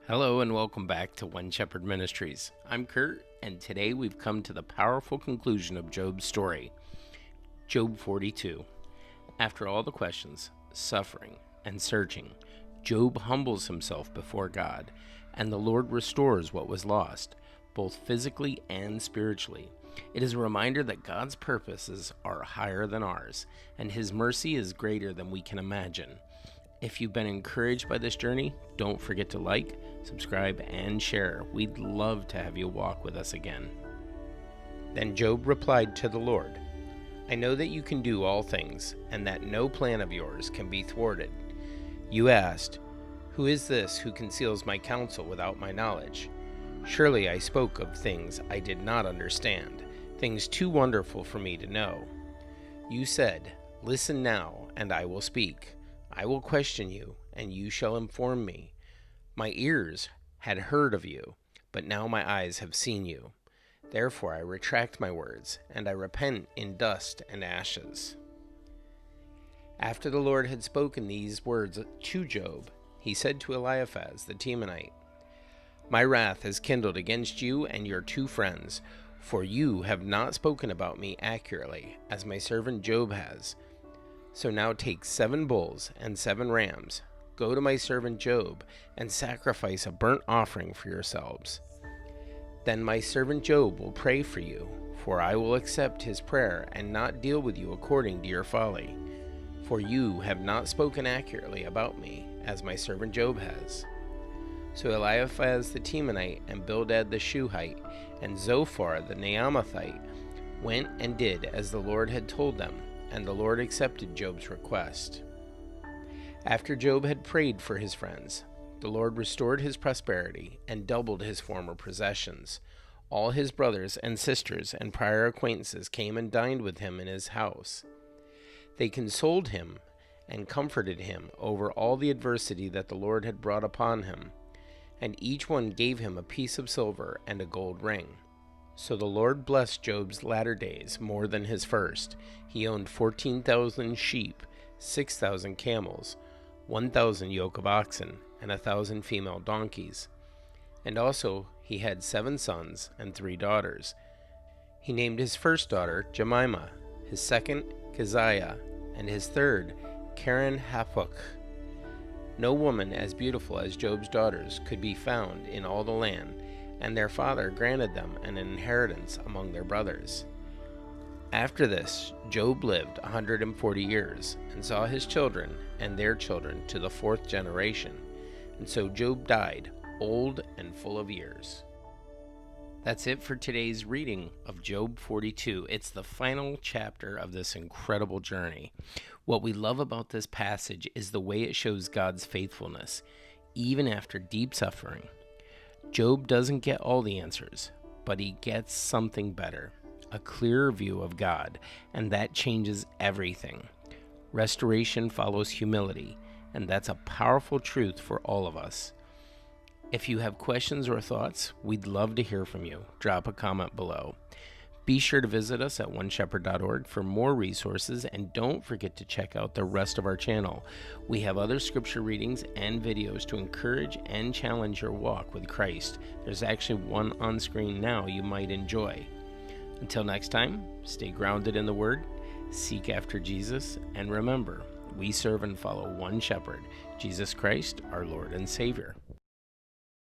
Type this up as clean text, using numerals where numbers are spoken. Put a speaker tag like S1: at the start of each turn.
S1: Hello and welcome back to One Shepherd Ministries. I'm Kurt, and today we've come to the powerful conclusion of Job's story, Job 42. After all the questions, suffering, and searching, Job humbles himself before God, and the Lord restores what was lost, both physically and spiritually. It is a reminder that God's purposes are higher than ours, and His mercy is greater than we can imagine. If you've been encouraged by this journey, don't forget to like, subscribe, and share. We'd love to have you walk with us again. Then Job replied to the Lord, I know that you can do all things, and that no plan of yours can be thwarted. You asked, Who is this who conceals my counsel without my knowledge? Surely I spoke of things I did not understand, things too wonderful for me to know. You said, Listen now, and I will speak. I will question you, and you shall inform me. My ears had heard of you, but now my eyes have seen you. Therefore I retract my words, and I repent in dust and ashes. After the Lord had spoken these words to Job, he said to Eliphaz the Temanite, My wrath has kindled against you and your two friends, for you have not spoken about me accurately, as my servant Job has. So now take 7 bulls and 7 rams, go to my servant Job, and sacrifice a burnt offering for yourselves. Then my servant Job will pray for you, for I will accept his prayer and not deal with you according to your folly. For you have not spoken accurately about me, as my servant Job has. So Eliphaz the Temanite and Bildad the Shuhite and Zophar the Naamathite went and did as the Lord had told them, and the Lord accepted Job's request. After Job had prayed for his friends, the Lord restored his prosperity and doubled his former possessions. All his brothers and sisters and prior acquaintances came and dined with him in his house. They consoled him and comforted him over all the adversity that the Lord had brought upon him, and each one gave him a piece of silver and a gold ring. So the Lord blessed Job's latter days more than his first. He owned 14,000 sheep, 6,000 camels, 1,000 yoke of oxen, and 1,000 female donkeys. And also he had 7 sons and 3 daughters. He named his first daughter Jemimah, his second Keziah, and his third Karen Hapuk. No woman as beautiful as Job's daughters could be found in all the land, and their father granted them an inheritance among their brothers. After this, Job lived 140 years, and saw his children and their children to the 4th generation. And so Job died, old and full of years. That's it for today's reading of Job 42. It's the final chapter of this incredible journey. What we love about this passage is the way it shows God's faithfulness, even after deep suffering. Job doesn't get all the answers, but he gets something better, a clearer view of God, and that changes everything. Restoration follows humility, and that's a powerful truth for all of us. If you have questions or thoughts, we'd love to hear from you. Drop a comment below. Be sure to visit us at oneshepherd.org for more resources, and don't forget to check out the rest of our channel. We have other scripture readings and videos to encourage and challenge your walk with Christ. There's actually one on screen now you might enjoy. Until next time, stay grounded in the Word, seek after Jesus, and remember, we serve and follow one shepherd, Jesus Christ, our Lord and Savior.